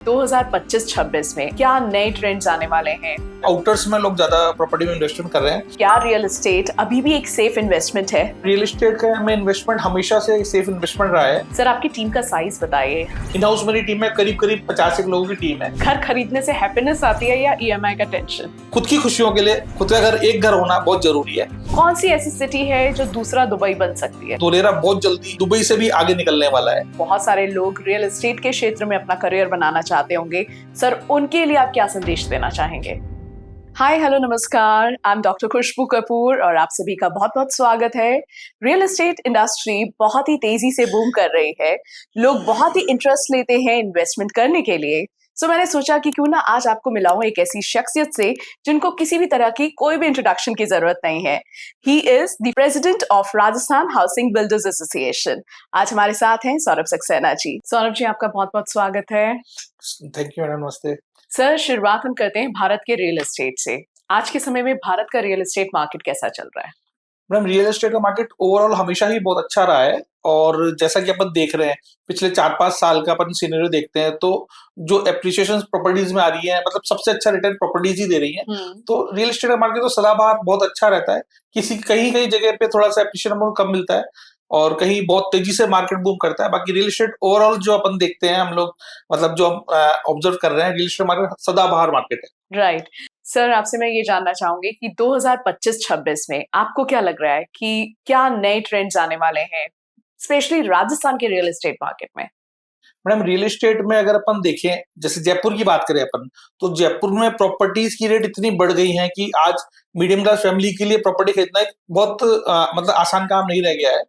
2025-26 में क्या नए ट्रेंड्स आने वाले हैं? आउटर्स में लोग ज्यादा प्रॉपर्टी में इन्वेस्टमेंट कर रहे हैं। क्या रियल एस्टेट अभी भी एक सेफ इन्वेस्टमेंट है? रियल एस्टेट का में इन्वेस्टमेंट हमेशा से सेफ इन्वेस्टमेंट रहा है। सर, आपकी टीम का साइज बताइए। इन हाउस मेरी टीम में करीब 50 लोगों की टीम है। घर खरीदने से हैप्पीनेस आती है या ईएमआई का टेंशन? खुद की खुशियों के लिए खुद का घर, एक घर होना बहुत जरूरी है। कौन सी ऐसी सिटी है जो दूसरा दुबई बन सकती है? धोलेरा बहुत जल्दी दुबई से भी आगे निकलने वाला है। बहुत सारे लोग रियल एस्टेट के क्षेत्र में अपना करियर बनाना चाहते होंगे। सर, उनके लिए आप क्या संदेश देना चाहेंगे? हाय, हेलो, नमस्कार। आई एम डॉक्टर खुशबू कपूर और आप सभी का बहुत बहुत स्वागत है। रियल एस्टेट इंडस्ट्री बहुत ही तेजी से बूम कर रही है। लोग बहुत ही इंटरेस्ट लेते हैं इन्वेस्टमेंट करने के लिए। सो मैंने सोचा कि क्यों ना आज आपको मिलाऊं एक ऐसी शख्सियत से जिनको किसी भी तरह की कोई भी इंट्रोडक्शन की जरूरत नहीं है। He is the president of Rajasthan housing builders association. आज हमारे साथ हैं सौरभ सक्सेना जी। सौरभ जी, आपका बहुत बहुत स्वागत है। थैंक यू मैडम, नमस्ते। सर, शुरुआत हम करते हैं भारत के रियल एस्टेट से। आज के समय में भारत का रियल एस्टेट मार्केट कैसा चल रहा है? मैडम, रियल एस्टेट का मार्केट ओवरऑल हमेशा ही बहुत अच्छा रहा है और जैसा कि अपन देख रहे हैं पिछले 4-5 साल का अपन सिनेरियो देखते हैं तो जो एप्रिसिएशन प्रॉपर्टीज में आ रही है, मतलब सबसे अच्छा रिटर्न प्रॉपर्टीज ही दे रही है। तो रियल एस्टेट का मार्केट तो सदाबहार बहुत अच्छा रहता है। कहीं कहीं जगह पे थोड़ा सा एप्रिसिएशन अमाउंट कम मिलता है और कहीं बहुत तेजी से मार्केट बूम करता है। बाकी रियल एस्टेट ओवरऑल जो अपन देखते हैं हम लोग, मतलब जो हम ऑब्जर्व कर रहे हैं, रियल एस्टेट मार्केट सदाबहार मार्केट है। राइट। सर, आपसे मैं ये जानना चाहूंगी कि 2025-26 में आपको क्या लग रहा है कि क्या नए ट्रेंड्स आने वाले हैं, स्पेशली राजस्थान के रियल एस्टेट मार्केट में? मैडम, रियल एस्टेट में अगर अपन देखें, जैसे जयपुर की बात करें अपन, तो जयपुर में प्रॉपर्टीज की रेट इतनी बढ़ गई है कि आज मीडियम क्लास फैमिली के लिए प्रॉपर्टी खरीदना एक बहुत मतलब आसान काम नहीं रह गया है।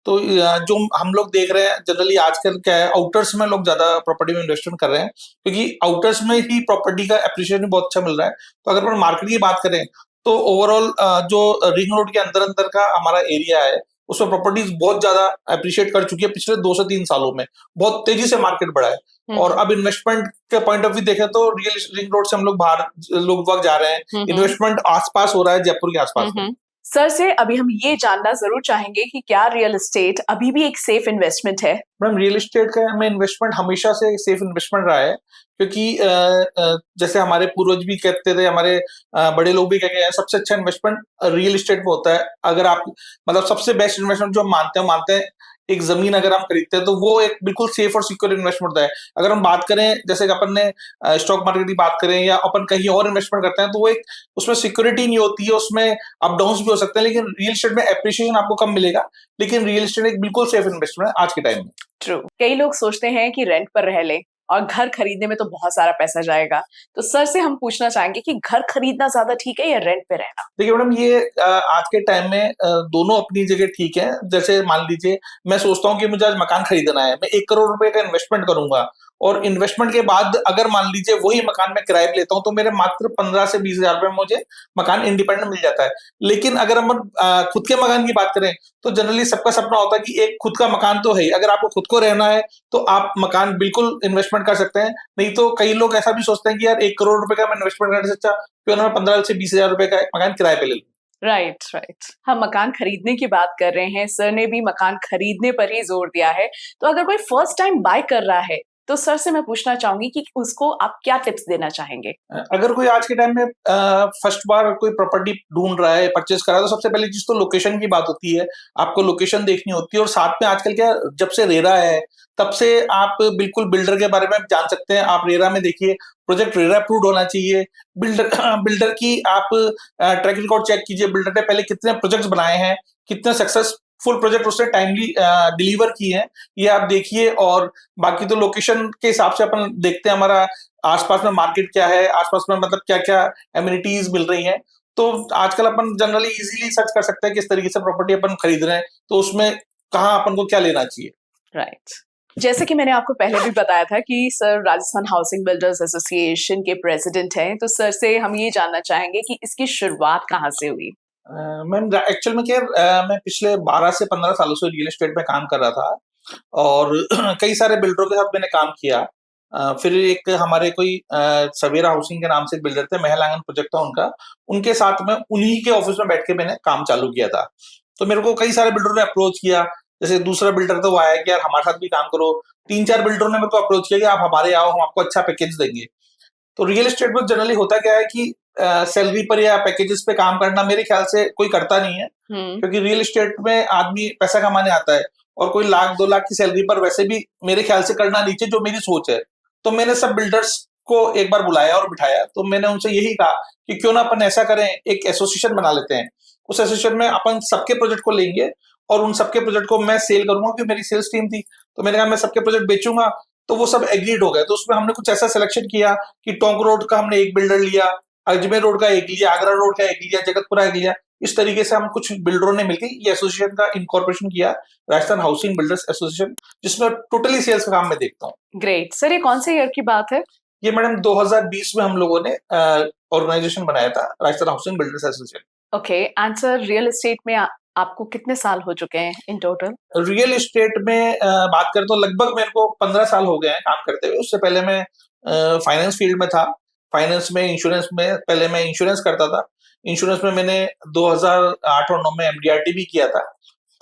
तो जो हम लोग देख रहे हैं जनरली आजकल क्या है, आउटर्स में लोग ज्यादा प्रॉपर्टी में इन्वेस्टमेंट कर रहे हैं क्योंकि आउटर्स में ही प्रॉपर्टी का एप्रिसिएशन बहुत अच्छा मिल रहा है। तो अगर अपन मार्केट की बात करें तो ओवरऑल जो रिंग रोड के अंदर अंदर का हमारा एरिया है उसमें प्रॉपर्टीज बहुत ज्यादा अप्रिशिएट कर चुकी है। पिछले 2 से 3 सालों में बहुत तेजी से मार्केट बढ़ा है और अब इन्वेस्टमेंट के पॉइंट ऑफ व्यू देखें तो रियल रिंग रोड से हम लोग बाहर लोग वक्त जा रहे हैं। इन्वेस्टमेंट आसपास हो रहा है जयपुर के आसपास में। सर से अभी हम ये जानना जरूर चाहेंगे कि क्या रियल एस्टेट अभी भी एक सेफ इन्वेस्टमेंट है? मैडम, रियल एस्टेट का में इन्वेस्टमेंट हमेशा से सेफ इन्वेस्टमेंट रहा है क्योंकि जैसे हमारे पूर्वज भी कहते थे, हमारे बड़े लोग भी कहते हैं, सबसे अच्छा इन्वेस्टमेंट रियल एस्टेट में होता है। अगर आप मतलब सबसे बेस्ट इन्वेस्टमेंट जो हम मानते हैं एक जमीन अगर हम खरीदते हैं तो वो एक बिल्कुल सेफ और सिक्योर इन्वेस्टमेंट होता है। अगर हम बात करें जैसे कि अपन ने स्टॉक मार्केट की बात करें या अपन कहीं और इन्वेस्टमेंट करते हैं तो वो एक उसमें सिक्योरिटी नहीं होती है, उसमें अप डाउन भी हो सकते हैं, लेकिन रियल एस्टेट में एप्रिसिएशन आपको कम मिलेगा। लेकिन रियल एस्टेट एक बिल्कुल सेफ इन्वेस्टमेंट है आज के टाइम में। ट्रू। कई लोग सोचते हैं कि रेंट पर रह ले और घर खरीदने में तो बहुत सारा पैसा जाएगा। तो सर से हम पूछना चाहेंगे कि घर खरीदना ज्यादा ठीक है या रेंट पे रहना? देखिए मैडम, ये आज के टाइम में दोनों अपनी जगह ठीक है। जैसे मान लीजिए मैं सोचता हूँ कि मुझे आज मकान खरीदना है, मैं 1 करोड़ रुपए का इन्वेस्टमेंट करूंगा और इन्वेस्टमेंट के बाद अगर मान लीजिए वही मकान मैं किराए पे लेता हूँ तो मेरे मात्र 15 से 20 हजार रुपए में मुझे मकान इंडिपेंडेंट मिल जाता है। लेकिन अगर हम खुद के मकान की बात करें तो जनरली सबका सपना होता है कि एक खुद का मकान तो है। अगर आपको खुद को रहना है तो आप मकान बिल्कुल इन्वेस्टमेंट कर सकते हैं। नहीं तो कई लोग ऐसा भी सोचते हैं कि यार 1 करोड़ रुपए का मैं इन्वेस्टमेंट करने से अच्छा क्यों ना मैं 15 से 20 हजार रुपए का मकान किराए पे ले लूं। राइट। हम मकान खरीदने की बात कर रहे हैं। सर ने भी मकान खरीदने पर ही जोर दिया है। तो अगर कोई फर्स्ट टाइम बाय कर रहा है तो सर से मैं पूछना चाहूंगी कि उसको आप क्या टिप्स देना चाहेंगे? अगर कोई आज के टाइम में फर्स्ट बार कोई प्रॉपर्टी ढूंढ रहा है, परचेज कर रहा है, तो सबसे पहली चीज तो लोकेशन की बात होती है। आपको लोकेशन देखनी होती है और साथ में आजकल क्या, जब से रेरा है तब से आप बिल्कुल बिल्डर के बारे में जान सकते हैं। आप रेरा में देखिए, प्रोजेक्ट रेरा अप्रूव्ड होना चाहिए। बिल्डर की आप ट्रैक रिकॉर्ड चेक कीजिए, बिल्डर ने पहले कितने प्रोजेक्ट्स बनाए हैं, कितने सक्सेसफुल प्रोजेक्ट उसने टाइमली डिलीवर किए हैं, ये आप देखिए। और बाकी तो लोकेशन के हिसाब से अपन देखते हैं हमारा आसपास में मार्केट क्या है, आसपास में मतलब क्या क्या एमिनिटीज मिल रही हैं। तो आजकल अपन जनरली इजीली सर्च कर सकते हैं किस तरीके से प्रॉपर्टी अपन खरीद रहे हैं, तो उसमें कहाँ अपन को क्या लेना चाहिए। राइट। जैसे कि मैंने आपको पहले भी बताया था कि sir Rajasthan housing builders association के प्रेसिडेंट हैं। तो सर से हम ये जानना चाहेंगे कि इसकी शुरुआत कहाँ से हुई? मैम, एक्चुअल में क्या मैं पिछले 12 से 15 सालों से रियल एस्टेट में काम कर रहा था और कई सारे बिल्डरों के साथ मैंने काम किया। फिर एक हमारे कोई सवेरा हाउसिंग के नाम से एक बिल्डर थे, महल आंगन प्रोजेक्ट था उनका, उनके साथ में उन्हीं के ऑफिस में बैठ के मैंने काम चालू किया था। तो मेरे को कई सारे बिल्डरों ने अप्रोच किया। जैसे दूसरा बिल्डर तो वो आया कि यार हमारे साथ भी काम करो, 3-4 बिल्डरों ने मेरे को अप्रोच किया कि आप हमारे आओ, हम आपको अच्छा पैकेज देंगे। तो रियल एस्टेट में जनरली होता क्या है कि सैलरी पर या पैकेजेस पे काम करना मेरे ख्याल से कोई करता नहीं है, क्योंकि रियल एस्टेट में आदमी पैसा कमाने आता है और कोई 1 लाख 2 लाख की सैलरी पर वैसे भी मेरे ख्याल से करना नहीं चाहिए, जो मेरी सोच है। तो मैंने सब बिल्डर्स को एक बार बुलाया और बिठाया, तो मैंने उनसे यही कहा कि क्यों ना अपन ऐसा करें, एक एसोसिएशन बना लेते हैं। उस एसोसिएशन में अपन सबके प्रोजेक्ट को लेंगे और उन सबके प्रोजेक्ट को मैं सेल करूंगा, क्योंकि मेरी सेल्स टीम थी। तो मैंने कहा मैं सबके प्रोजेक्ट बेचूंगा, तो वो सब एग्रीड हो गए। तो उसमें हमने कुछ ऐसा सिलेक्शन किया कि टोंक रोड का हमने एक बिल्डर लिया, अजमेर रोड का एक लिया, आगरा रोड का एक लिया, जगतपुरा एक लिया। इस तरीके से हम कुछ बिल्डरों ने मिलकर ये एसोसिएशन का इनकॉर्पोरेशन किया, राजस्थान हाउसिंग बिल्डर्स एसोसिएशन, जिसमें टोटली सेल्स का काम मैं देखता हूँ। ग्रेट सर, ये कौन से ईयर की बात है? ये मैडम 2020 में हम लोगों ने ऑर्गेनाइजेशन बनाया था, Rajasthan housing builders association. Okay, and sir real estate में आपको कितने साल हो चुके हैं इन टोटल? रियल एस्टेट में बात करें तो लगभग मेरे को 15 साल हो गए हैं काम करते हुए। उससे पहले मैं फाइनेंस फील्ड में था। फाइनेंस में, इंश्योरेंस में, पहले मैं इंश्योरेंस करता था। इंश्योरेंस में मैंने 2008 और 9 में एमडीआरटी भी किया था,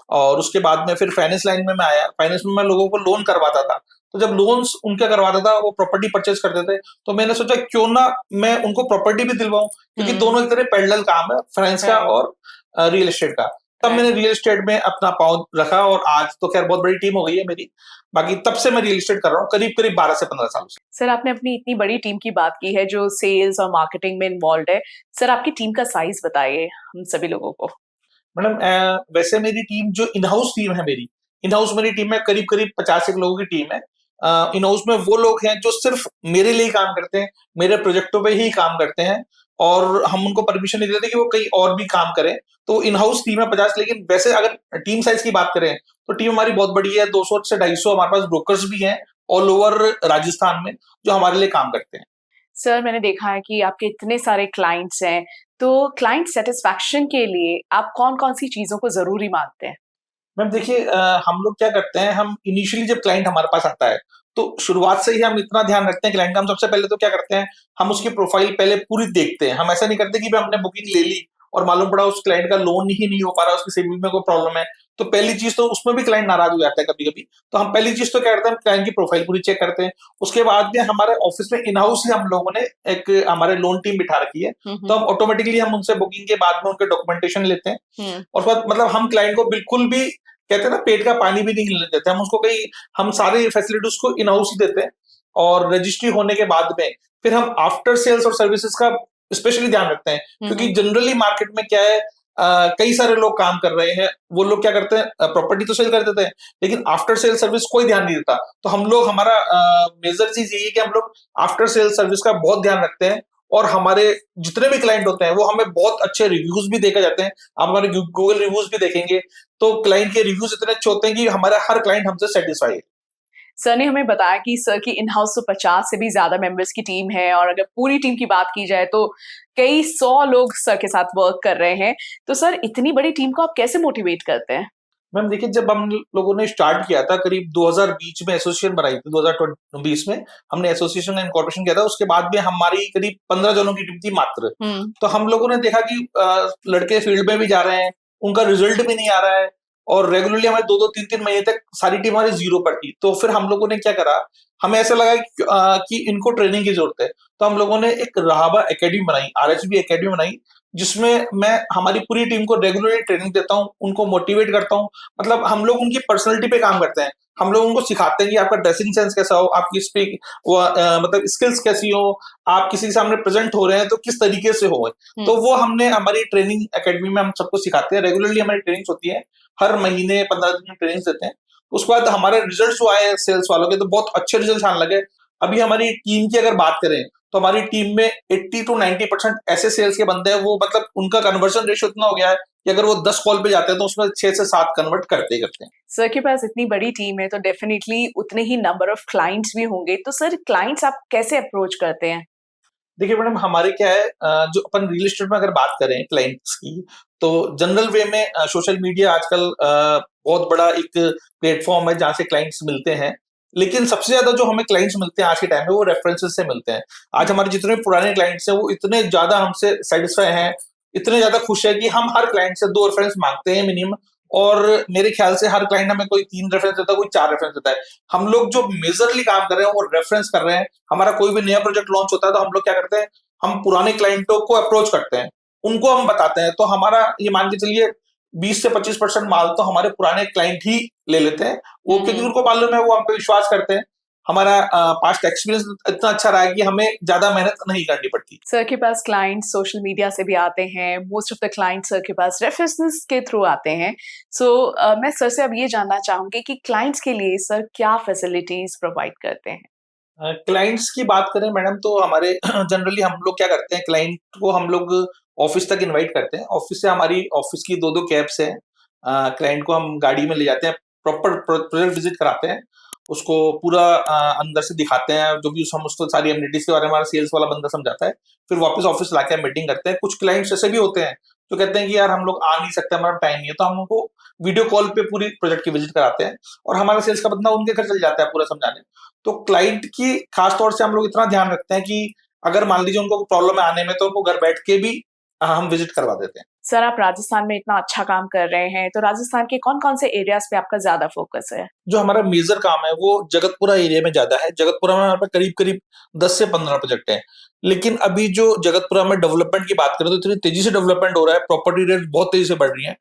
और उसके बाद में फिर फाइनेंस लाइन में मैं आया। फाइनेंस में मैं लोगों को लोन करवाता था। तो जब लोन्स उनके करवाता था, वो प्रॉपर्टी परचेज करते थे, तो मैंने सोचा क्यों ना मैं उनको प्रॉपर्टी भी दिलवाऊं, क्योंकि दोनों एक तरह पैरेलल काम है, फाइनेंस का और रियल एस्टेट का। तब मैंने रियल एस्टेट में अपना पाँव रखा, और आज तो खैर बहुत बड़ी टीम हो गई है मेरी। बाकी तब से मैं रियल एस्टेट कर रहा हूँ, करीब करीब 12 से 15 सालों से। सर आपने अपनी इतनी बड़ी टीम की बात की है जो सेल्स और मार्केटिंग में इन्वॉल्व है। सर आपकी टीम का साइज बताइए हम सभी लोगों को। मैडम वैसे मेरी टीम जो इन हाउस टीम है मेरी, इन हाउस मेरी टीम में करीब करीब 50 एक लोगों की टीम है। इन हाउस में वो लोग हैं जो सिर्फ मेरे लिए काम करते हैं, मेरे प्रोजेक्टों पे ही काम करते हैं, और हम उनको परमिशन नहीं देते कि वो कहीं और भी काम करें। तो इन हाउस टीम है 50। लेकिन वैसे अगर टीम साइज की बात करें तो टीम हमारी बहुत बड़ी है, 200 से 250 हमारे पास ब्रोकर्स भी हैं ऑल ओवर राजस्थान में, जो हमारे लिए काम करते हैं। सर मैंने देखा है कि आपके इतने सारे क्लाइंट्स हैं, तो क्लाइंट सेटिस्फैक्शन के लिए आप कौन-कौन सी चीजों को जरूरी मानते हैं? मैम देखिए, हम लोग क्या करते हैं, हम इनिशियली जब क्लाइंट हमारे पास आता है, तो शुरुआत से ही हम इतना ध्यान रखते हैं क्लाइंट का। हम सबसे पहले तो क्या करते हैं, हम उसकी प्रोफाइल पहले पूरी देखते हैं। हम ऐसा नहीं करते कि हमने बुकिंग ले ली और मालूम पड़ा उस क्लाइंट का लोन ही नहीं हो पा रहा, उसकी सिविल में कोई प्रॉब्लम है। तो पहली चीज तो उसमें भी क्लाइंट नाराज हो जाता है कभी कभी। तो हम पहली चीज तो क्या करते हैं, क्लाइंट की प्रोफाइल पूरी चेक करते हैं। उसके बाद में हमारे ऑफिस में इन हाउस ही हम लोगों ने एक हमारे लोन टीम बिठा रखी है। तो हम ऑटोमेटिकली हम उनसे बुकिंग के बाद में उनके डॉक्यूमेंटेशन लेते हैं, और उसके बाद मतलब हम क्लाइंट को बिल्कुल भी कहते हैं ना, पेट का पानी भी नहीं हिलने देते। हम उसको कहीं, हम सारी फैसिलिटी उसको इन हाउस ही देते हैं। और रजिस्ट्री होने के बाद में फिर हम आफ्टर सेल्स और सर्विसेज का स्पेशली ध्यान रखते हैं, क्योंकि जनरली मार्केट में क्या है, कई सारे लोग काम कर रहे हैं। वो लोग क्या करते हैं, प्रॉपर्टी तो सेल कर देते हैं, लेकिन आफ्टर सेल सर्विस कोई ध्यान नहीं देता। तो हम लोग, हमारा मेजर चीज यही है कि हम लोग आफ्टर सेल सर्विस का बहुत ध्यान रखते हैं। और हमारे जितने भी क्लाइंट होते हैं वो हमें बहुत अच्छे रिव्यूज भी देकर जाते हैं। आप हमारे गूगल रिव्यूज भी देखेंगे तो क्लाइंट के रिव्यूज इतने अच्छे होते हैं कि हमारा हर क्लाइंट हमसे सेटिस्फाई है। सर ने हमें बताया कि सर की इन हाउस तो 50 से भी ज्यादा मेंबर्स की टीम है, और अगर पूरी टीम की बात की जाए तो कई 100 लोग सर के साथ वर्क कर रहे हैं। तो सर इतनी बड़ी टीम को आप कैसे मोटिवेट करते हैं? मैम देखिए, जब हम लोगों ने स्टार्ट किया था करीब 2020 में, एसोसिएशन बनाई थी 2020 में, हमने एसोसिएशन का इनकॉर्पोरेशन किया था। उसके बाद में हमारी करीब 15 जनों की टीम थी मात्र। तो हम लोगों ने देखा कि लड़के फील्ड में भी जा रहे हैं, उनका रिजल्ट भी नहीं आ रहा है, और रेगुलरली हमारे 2-2 3-3 महीने तक सारी टीम हमारी जीरो पर थी। तो फिर हम लोगों ने क्या करा, हमें ऐसा लगा कि इनको ट्रेनिंग की जरूरत है। तो हम लोगों ने एक राहाबा एकेडमी बनाई, आरएचबी एकेडमी बनाई, जिसमें मैं हमारी पूरी टीम को रेगुलरली ट्रेनिंग देता हूँ, उनको मोटिवेट करता हूँ। मतलब हम लोग उनकी पर्सनैलिटी पे काम करते हैं। हम लोग उनको सिखाते हैं कि आपका ड्रेसिंग सेंस कैसा हो, आपकी स्पीक मतलब स्किल्स कैसी हो, आप किसी के सामने प्रेजेंट हो रहे हैं तो किस तरीके से हो। तो वो हमने हमारी ट्रेनिंग एकेडमी में हम सबको सिखाते हैं। रेगुलरली हमारी ट्रेनिंग्स होती है, हर महीने 15 दिन में ट्रेनिंग्स देते हैं। उसके बाद हमारे रिजल्ट्स जो आए सेल्स वालों के, तो बहुत अच्छे रिजल्ट आने लगे। अभी हमारी टीम की अगर बात करें तो हमारी टीम में 80 to 90% ऐसे सेल्स के बंदे हैं, वो मतलब उनका कन्वर्जन रेशियो इतना हो गया है कि अगर वो 10 कॉल पे जाते हैं तो उसमें 6 से 7 कन्वर्ट करते ही करते हैं। सर के पास इतनी बड़ी टीम है तो डेफिनेटली उतने ही नंबर ऑफ क्लाइंट्स भी होंगे। तो सर क्लाइंट्स आप कैसे अप्रोच करते हैं? देखिए मैडम, हमारे क्या है, जो अपन रियल एस्टेट में अगर बात करें क्लाइंट्स की, तो जनरल वे में सोशल मीडिया आजकल बहुत बड़ा एक प्लेटफॉर्म है जहाँ से क्लाइंट्स मिलते हैं। लेकिन सबसे ज्यादा जो हमें क्लाइंट्स मिलते हैं आज के टाइम में, वो रेफरेंसेस से मिलते हैं। आज हमारे जितने पुराने क्लाइंट्स हैं वो इतने ज्यादा हमसे सेटिस्फाई हैं, इतने ज्यादा खुश है कि हम हर क्लाइंट से 2 रेफरेंस मांगते हैं मिनिमम, और मेरे ख्याल से हर क्लाइंट हमें कोई 3 रेफरेंस देता है, कोई 4 रेफरेंस देता है। हम लोग जो मेजरली काम कर रहे हैं वो रेफरेंस कर रहे हैं। हमारा कोई भी नया प्रोजेक्ट लॉन्च होता है तो हम लोग क्या करते हैं, हम पुराने क्लाइंटों को अप्रोच करते हैं, उनको हम बताते हैं। तो हमारा ये मान के चलिए 20 से 25% माल तो हमारे पुराने क्लाइंट ही ले लेते हैं, वो क्योंकि उनको मालूम है, वो हम पे विश्वास करते हैं। हमारा पास्ट एक्सपीरियंस इतना अच्छा रहा है कि हमें ज्यादा मेहनत नहीं करनी पड़ती। सर के पास क्लाइंट्स सोशल मीडिया से भी आते हैं, most of the clients sir के पास रेफरेंसेस के थ्रू आते हैं। सो मैं सर से अब ये जानना चाहूंगी कि क्लाइंट्स के लिए सर क्या फैसिलिटीज प्रोवाइड करते हैं। क्लाइंट्स की बात करें मैडम, तो हमारे जनरली हम लोग क्या करते हैं, क्लाइंट को हम लोग ऑफिस तक इनवाइट करते हैं। ऑफिस से हमारी ऑफिस की 2-2 कैब्स हैं। क्लाइंट को हम गाड़ी में ले जाते हैं, प्रॉपर प्रोजेक्ट विजिट कराते हैं, उसको पूरा अंदर से दिखाते हैं, जो भी हम उसको सारी एमिनिटीज के बारे में हमारा सेल्स वाला बंदा समझाता है। फिर वापस ऑफिस लाके मीटिंग करते हैं। कुछ क्लाइंट्स ऐसे भी होते हैं जो कहते हैं कि यार हम लोग आ नहीं सकते, हमारा टाइम नहीं है, तो हम उनको वीडियो कॉल पे पूरी प्रोजेक्ट की विजिट कराते हैं और हमारा सेल्स का बंदा उनके घर चल जाता है पूरा समझाने। तो क्लाइंट की खास तौर से हम लोग इतना ध्यान रखते हैं कि अगर मान लीजिए उनको प्रॉब्लम है आने में, तो उनको घर बैठ के भी हम विजिट करवा देते हैं। सर आप राजस्थान में इतना अच्छा काम कर रहे हैं, तो राजस्थान के कौन कौन से एरियाज पे आपका ज्यादा फोकस है। जो हमारा मेजर काम है वो जगतपुरा एरिया में ज्यादा है। जगतपुरा में हमारे पास करीब करीब 10 से 15 प्रोजेक्ट हैं। लेकिन अभी जो जगतपुरा में डेवलपमेंट की बात करें तो इतनी तेजी से डेवलपमेंट हो रहा है, प्रॉपर्टी रेट बहुत तेजी से बढ़ रही है।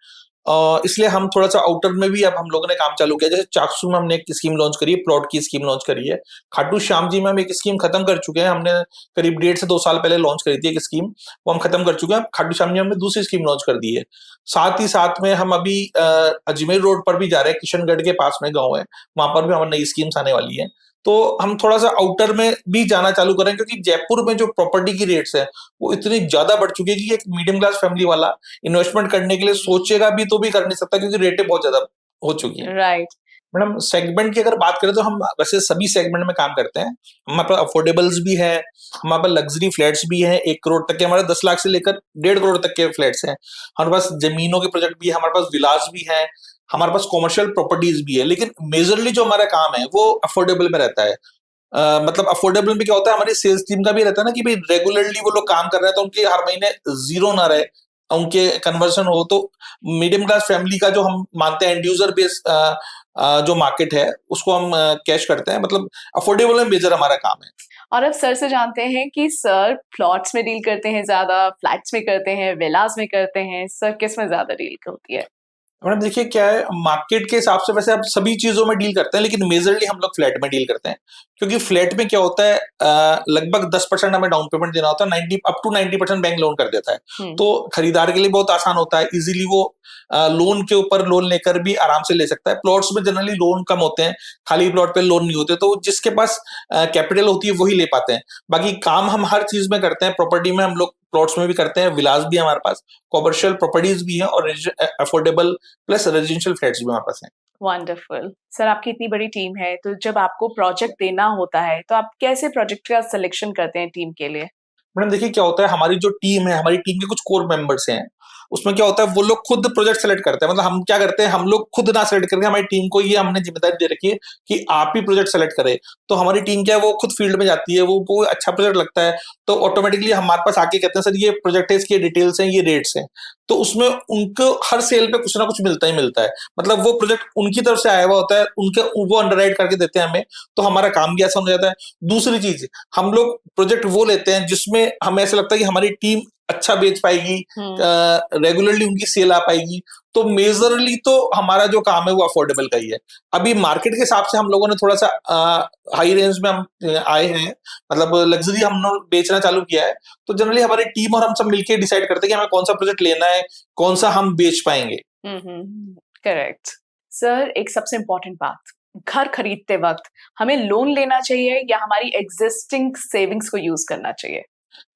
इसलिए हम थोड़ा सा आउटर में भी अब हम लोगों ने काम चालू किया। जैसे चाकसू में हमने एक स्कीम लॉन्च करी है, प्लॉट की स्कीम लॉन्च करी है। खाटू श्याम जी में हम एक स्कीम खत्म कर चुके हैं, हमने करीब 1.5 से 2 साल पहले लॉन्च करी थी एक स्कीम, वो हम खत्म कर चुके हैं। खाटू श्याम जी हमने दूसरी स्कीम लॉन्च कर दी है। साथ ही साथ में हम अभी अजमेर रोड पर भी जा रहे हैं, किशनगढ़ के पास में गाँव है, वहां पर भी हमारी नई स्कीम्स आने वाली है। तो हम थोड़ा सा आउटर में भी जाना चालू करें, क्योंकि जयपुर में जो प्रॉपर्टी की रेट्स है वो इतनी ज्यादा बढ़ चुकी है कि एक मीडियम क्लास फैमिली वाला इन्वेस्टमेंट करने के लिए सोचेगा भी तो भी कर नहीं सकता, क्योंकि रेटें बहुत ज्यादा हो चुकी हैं। राइट। मैडम सेगमेंट की अगर बात करें तो हम वैसे सभी सेगमेंट में काम करते हैं। हमारे पास अफोर्डेबल्स भी है, हमारे पास लग्जरी फ्लैट्स भी हैं, 1 करोड़ तक के, हमारे 10 लाख से लेकर 1.5 करोड़ तक के फ्लैट्स हैं। हमारे पास जमीनों के प्रोजेक्ट भी है, हमारे पास विलास भी है, हमारे पास कॉमर्शियल प्रॉपर्टीज भी है। लेकिन मेजरली जो हमारा काम है वो अफोर्डेबल में रहता है। मतलब अफोर्डेबल में क्या होता है, हमारी सेल्स टीम का भी रहता है ना कि भाई रेगुलरली वो लोग काम कर रहे हैं तो उनके हर महीने जीरो ना रहे, उनके कन्वर्जन हो। तो मीडियम क्लास फैमिली का जो हम मानते हैं एंड यूजर बेस जो मार्केट है उसको हम कैश करते हैं। मतलब अफोर्डेबल में मेजर हमारा काम है। और अब सर से जानते हैं कि सर प्लॉट्स में डील करते हैं ज्यादा, फ्लैट्स में करते हैं, विलास में करते हैं, सर किस में ज्यादा डील होती है। मैडम देखिए क्या है, मार्केट के हिसाब से वैसे आप सभी चीजों में डील करते हैं, लेकिन मेजरली हम लोग फ्लैट में डील करते हैं। क्योंकि फ्लैट में क्या होता है, लगभग 10% हमें डाउन पेमेंट देना होता है, 90% बैंक लोन कर देता है। तो खरीदार के लिए बहुत आसान होता है, इजीली वो लोन के ऊपर लोन लेकर भी आराम से ले सकता है। प्लॉट्स में जनरली लोन कम होते हैं, खाली प्लॉट पे लोन नहीं होते, तो जिसके पास कैपिटल होती है वही ले पाते हैं। बाकी काम हम हर चीज में करते हैं, प्रॉपर्टी में हम लोग प्लॉट्स में भी करते हैं, विलास भी हमारे पास, कॉमर्शियल प्रॉपर्टीज भी हैं और अफोर्डेबल प्लस रेजिडेंशियल फ्लैट्स भी हमारे पास हैं। वंडरफुल। सर आपकी इतनी बड़ी टीम है, तो जब आपको प्रोजेक्ट देना होता है तो आप कैसे प्रोजेक्ट का सिलेक्शन करते हैं टीम के लिए। मैडम देखिए क्या होता है, हमारी जो टीम है, हमारी टीम के कुछ कोर मेंबर्स हैं, उसमें क्या होता है वो लोग खुद प्रोजेक्ट सेलेक्ट करते हैं। मतलब हम क्या करते हैं, हम लोग खुद ना सेलेक्ट करके हमारी टीम को ये हमने जिम्मेदारी दे रखी है कि आप ही प्रोजेक्ट सेलेक्ट करें। तो हमारी टीम क्या है, वो खुद फील्ड में जाती है, वो अच्छा प्रोजेक्ट लगता है तो ऑटोमेटिकली हमारे पास आके कहते हैं सर ये प्रोजेक्ट है, इसकी डिटेल्स हैं, ये रेट्स हैं। तो उसमें उनको हर सेल पे कुछ ना कुछ मिलता ही मिलता है। मतलब वो प्रोजेक्ट उनकी तरफ से आया हुआ होता है, उनके वो अंडरराइट करके देते हैं हमें, तो हमारा काम भी आसान हो जाता है। दूसरी चीज, हम लोग प्रोजेक्ट वो लेते हैं जिसमें हमें ऐसा लगता है कि हमारी टीम अच्छा बेच पाएगी, रेगुलरली उनकी सेल आ पाएगी। तो मेजरली तो हमारा जो काम है वो अफोर्डेबल का ही है। अभी मार्केट के हिसाब से हम लोगों ने थोड़ा सा हाई रेंज में हम आए हैं, मतलब लग्जरी हम लोग बेचना चालू किया है। तो जनरली हमारी टीम और हम सब मिलकर डिसाइड करते हैं कि हमें कौन सा प्रोजेक्ट लेना है, कौन सा हम बेच पाएंगे। करेक्ट। सर एक सबसे इम्पोर्टेंट बात, घर खरीदते वक्त हमें लोन लेना चाहिए या हमारी एग्जिस्टिंग सेविंग्स को यूज करना चाहिए।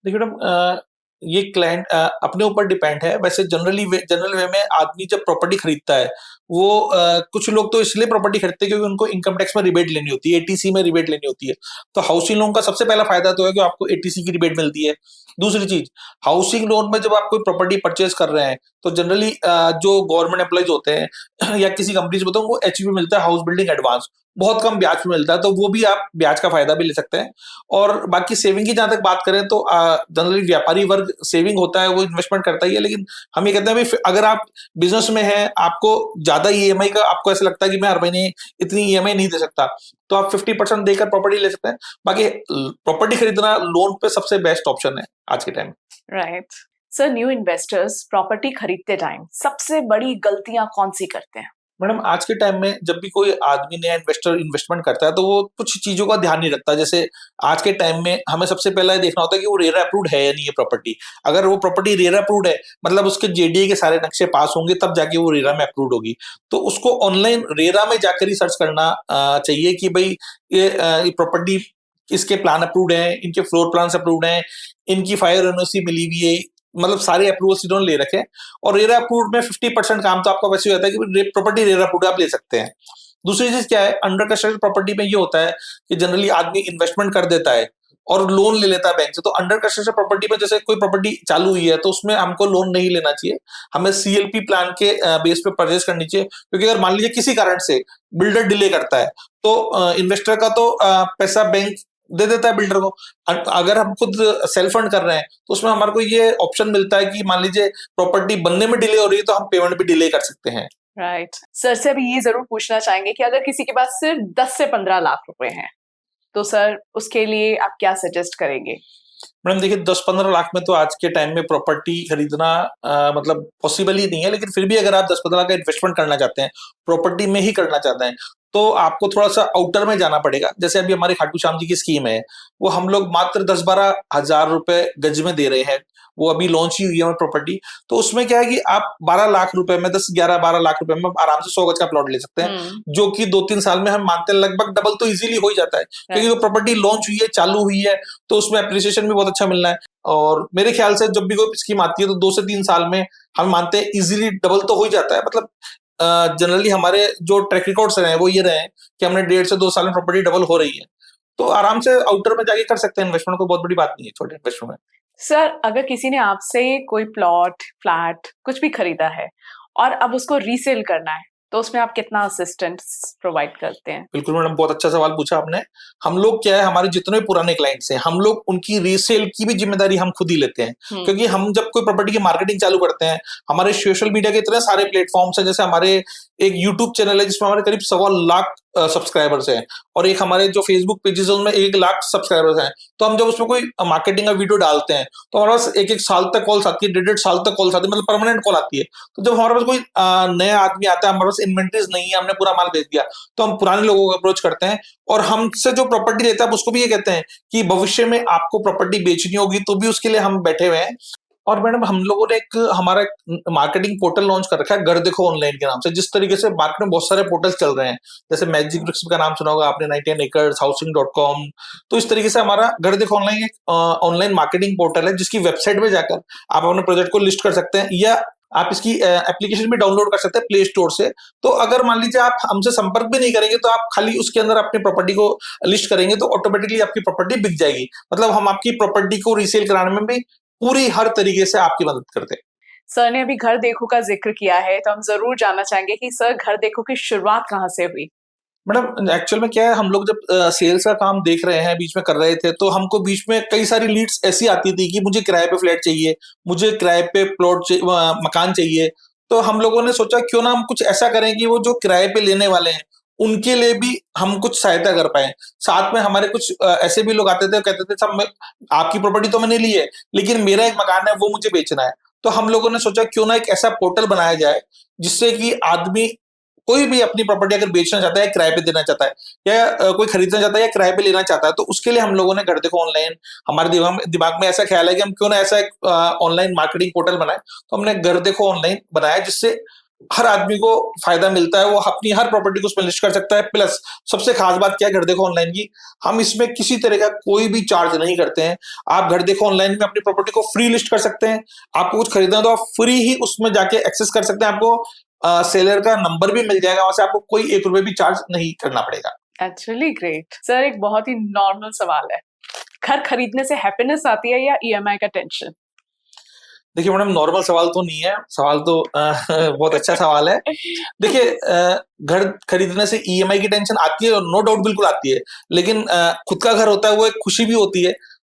देखिए मैडम, ये क्लाइंट अपने ऊपर डिपेंड है। वैसे जनरल वे में आदमी जब प्रॉपर्टी खरीदता है वो कुछ लोग तो इसलिए प्रॉपर्टी खरीदते हैं क्योंकि उनको इनकम टैक्स में रिबेट लेनी होती है, एटीसी में रिबेट लेनी होती है। तो हाउसिंग लोन का सबसे पहला फायदा तो है कि आपको एटीसी की रिबेट मिलती है। दूसरी चीज, हाउसिंग लोन में जब आप कोई प्रॉपर्टी परचेज कर रहे हैं तो जनरली जो गवर्नमेंट एम्प्लॉइज होते हैं या किसी कंपनी से होते हैं उनको एचबी मिलता है, हाउस बिल्डिंग एडवांस। बहुत कम ब्याज पे मिलता है, तो वो भी आप ब्याज का फायदा भी ले सकते हैं। और बाकी सेविंग की जहां तक बात करें तो जनरली व्यापारी वर्ग सेविंग होता है, वो इन्वेस्टमेंट करता ही है, लेकिन हम ये कहते हैं भाई अगर आप बिजनेस में हैं, आपको ज्यादा ईएमआई का आपको ऐसा लगता है कि मैं हर महीने इतनी ईएमआई नहीं दे सकता, तो आप 50% देकर प्रॉपर्टी ले सकते हैं। बाकी प्रॉपर्टी खरीदना लोन पे सबसे बेस्ट ऑप्शन है आज के टाइम में। Right sir, new investors property खरीदते टाइम सबसे बड़ी गलतियां कौन सी करते हैं? मैडम आज के टाइम में जब भी कोई आदमी नया इन्वेस्टर इन्वेस्टमेंट करता है तो वो कुछ चीजों का ध्यान नहीं रखता। जैसे आज के टाइम में हमें सबसे पहला ये देखना होता है कि वो रेरा अप्रूव्ड है या नहीं ये प्रॉपर्टी। अगर वो प्रॉपर्टी रेरा अप्रूव्ड है, मतलब उसके जेडीए के सारे नक्शे पास होंगे, तब जाके वो रेरा में अप्रूव्ड होगी। तो उसको ऑनलाइन रेरा में जाकर ही सर्च करना चाहिए कि भाई ये प्रॉपर्टी, इसके प्लान अप्रूव्ड है, इनके फ्लोर प्लान अप्रूव्ड है, इनकी फायर एनओसी मिली हुई है, मतलब सारे अप्रूवल्स इन्होंने ले रखे हैं। और रेरा अप्रूव्ड में 50% काम तो आपका वैसे ही होता है कि प्रॉपर्टी रेरा अप्रूव्ड आप ले सकते हैं। दूसरी चीज क्या है, अंडर कंस्ट्रक्शन प्रॉपर्टी में ये होता है कि जनरली आदमी इन्वेस्टमेंट कर देता है और लोन ले लेता है बैंक से। तो अंडर कंस्ट्रक्शन प्रॉपर्टी में जैसे कोई प्रॉपर्टी चालू हुई है तो उसमें हमको लोन नहीं लेना चाहिए, हमें सीएलपी प्लान के बेस पे परचेज करनी चाहिए। क्योंकि अगर मान लीजिए किसी कारण से बिल्डर डिले करता है तो इन्वेस्टर का तो पैसा बैंक दे देता है बिल्डर को। अगर हम खुद सेल्फ फंड कर रहे हैं तो उसमें हमारे को ये ऑप्शन मिलता है कि मान लीजिए प्रॉपर्टी बनने में डिले हो रही है तो हम पेमेंट भी डिले कर सकते हैं। राइट सर से अभी ये जरूर पूछना चाहेंगे कि अगर किसी के पास सिर्फ 10 से 15 लाख रुपए हैं तो सर उसके लिए आप क्या सजेस्ट करेंगे? मैडम देखिए 10-15 लाख में तो आज के टाइम में प्रॉपर्टी खरीदना मतलब पॉसिबल ही नहीं है। लेकिन फिर भी अगर आप 10-15 लाख का इन्वेस्टमेंट करना चाहते हैं, प्रॉपर्टी में ही करना चाहते हैं, तो आपको थोड़ा सा आउटर में जाना पड़ेगा। जैसे अभी हमारी खाटू श्याम जी की स्कीम है, वो हम लोग मात्र 10-12 हजार रुपए गज में दे रहे हैं। वो अभी लॉन्च ही हुई है प्रॉपर्टी। तो उसमें क्या है कि आप 12 लाख रुपए में 10-11-12 लाख रुपए में आराम से 100 गज का प्लॉट ले सकते हैं, जो कि 2-3 साल में हम मानते हैं लगभग डबल तो इजीली हो ही जाता है। क्योंकि वो प्रॉपर्टी लॉन्च हुई है, चालू हुई है, तो उसमें एप्रिसिएशन भी बहुत अच्छा मिलना है। और मेरे ख्याल से जब भी कोई स्कीम आती है तो 2 से 3 साल में हम मानते हैं इजीली डबल तो हो ही जाता है। मतलब जनरली हमारे जो ट्रैक रिकॉर्ड्स रहे हैं वो ये रहे हैं कि हमने 1.5 से 2 साल में प्रॉपर्टी डबल हो रही है। तो आराम से आउटर में जाके कर सकते हैं इन्वेस्टमेंट, को बहुत बड़ी बात नहीं है छोटे इन्वेस्टमेंट में। सर अगर किसी ने आपसे कोई प्लॉट, फ्लैट कुछ भी खरीदा है और अब उसको रीसेल करना है, तो उसमें आप कितना असिस्टेंस प्रोवाइड करते हैं? बिल्कुल मैडम, बहुत अच्छा सवाल पूछा आपने। हम लोग क्या है, हमारे जितने भी पुराने क्लाइंट्स हैं, हम लोग उनकी रीसेल की भी जिम्मेदारी हम खुद ही लेते हैं। क्योंकि हम जब कोई प्रॉपर्टी की मार्केटिंग चालू करते हैं, हमारे सोशल मीडिया के इतने सारे प्लेटफॉर्म्स हैं। जैसे हमारे एक यूट्यूब चैनल है जिसमें हमारे करीब 1.25 लाख सब्सक्राइबर्स हैं, और एक हमारे जो फेसबुक पेजेस है उनमें 1 लाख सब्सक्राइबर्स हैं। तो हम जब उसमें कोई मार्केटिंग का वीडियो डालते हैं तो हमारे पास 1-1 साल तक कॉल्स आती है, 1.5 साल तक कॉल्स आती है, मतलब परमानेंट कॉल आती है। तो जब हमारे पास कोई नया आदमी आता है, हमारे पास इन्वेंटरीज नहीं है, हमने पूरा माल बेच दिया, तो हम पुराने लोगों को अप्रोच करते हैं और हमसे जो प्रॉपर्टी लेता है उसको भी ये कहते हैं कि भविष्य में आपको प्रॉपर्टी बेचनी होगी तो भी उसके लिए हम बैठे हुए हैं। और मैडम हम लोगों ने एक हमारा मार्केटिंग पोर्टल लॉन्च कर रखा है, घर देखो ऑनलाइन के नाम से। जिस तरीके से मार्केट में बहुत सारे पोर्टल्स चल रहे हैं, जैसे मैजिक ब्रिक्स का नाम सुना होगा आपने, 99 एकर्स, हाउसिंग.com। तो इस तरीके से हमारा घर देखो ऑनलाइन एक ऑनलाइन मार्केटिंग पोर्टल है, जिसकी वेबसाइट पे जाकर आप अपने प्रोजेक्ट को लिस्ट कर सकते हैं, या आप इसकी एप्लीकेशन भी डाउनलोड कर सकते हैं प्ले स्टोर से। तो अगर मान लीजिए आप हमसे संपर्क भी नहीं करेंगे, तो आप खाली उसके अंदर अपनी प्रॉपर्टी को लिस्ट करेंगे तो ऑटोमेटिकली आपकी प्रॉपर्टी बिक जाएगी। मतलब हम आपकी प्रॉपर्टी को रीसेल कराने में भी पूरी हर तरीके से आपकी मदद करते हैं। सर ने अभी घर देखो का जिक्र किया है, तो हम जरूर जानना चाहेंगे कि सर घर देखो की शुरुआत कहाँ से हुई? मैडम एक्चुअल में क्या है, हम लोग जब सेल्स का काम देख रहे हैं, बीच में कर रहे थे, तो हमको बीच में कई सारी लीड्स ऐसी आती थी कि मुझे किराए पे फ्लैट चाहिए, मुझे किराए पे प्लॉट मकान चाहिए। तो हम लोगों ने सोचा क्यों ना हम कुछ ऐसा करें कि वो जो किराए पे लेने वाले हैं उनके लिए भी हम कुछ सहायता कर पाए। साथ में हमारे कुछ ऐसे भी लोग आते थे, कहते थे साहब आपकी प्रॉपर्टी तो मैंने ली है, लेकिन मेरा एक मकान है वो मुझे बेचना है। तो हम लोगों ने सोचा क्यों ना एक ऐसा पोर्टल बनाया जाए जिससे कि आदमी कोई भी अपनी प्रॉपर्टी अगर बेचना चाहता है, किराए पे देना चाहता है, या कोई खरीदना चाहता है या किराए पे लेना चाहता है, तो उसके लिए हम लोगों ने घर देखो ऑनलाइन, हमारे दिमाग में ऐसा ख्याल है कि हम क्यों ना ऐसा एक ऑनलाइन मार्केटिंग पोर्टल बनाए। तो हमने घर देखो ऑनलाइन बनाया, जिससे हर आदमी को फायदा मिलता है, वो अपनी हर प्रॉपर्टी को उसमें लिस्ट कर सकता है। प्लस सबसे खास बात क्या है घर देखो ऑनलाइन की, हम इसमें किसी तरह का कोई भी चार्ज नहीं करते हैं। आप घर देखो ऑनलाइन में अपनी प्रॉपर्टी को फ्री लिस्ट कर सकते हैं। आपको कुछ खरीदना तो आप फ्री ही उसमें जाके एक्सेस कर सकते हैं। आपको सेलर का नंबर भी मिल जाएगा, वहां से आपको कोई 1 रुपए भी चार्ज नहीं करना पड़ेगा। Actually great. सर एक बहुत ही नॉर्मल सवाल है, घर खरीदने से हैप्पीनेस आती है या ईएमआई का टेंशन? देखिए मैडम, नॉर्मल सवाल तो नहीं है, सवाल तो बहुत अच्छा सवाल है। देखिए घर खरीदने से ईएमआई की टेंशन आती है, और नो डाउट बिल्कुल आती है, लेकिन खुद का घर होता है वो एक खुशी भी होती है।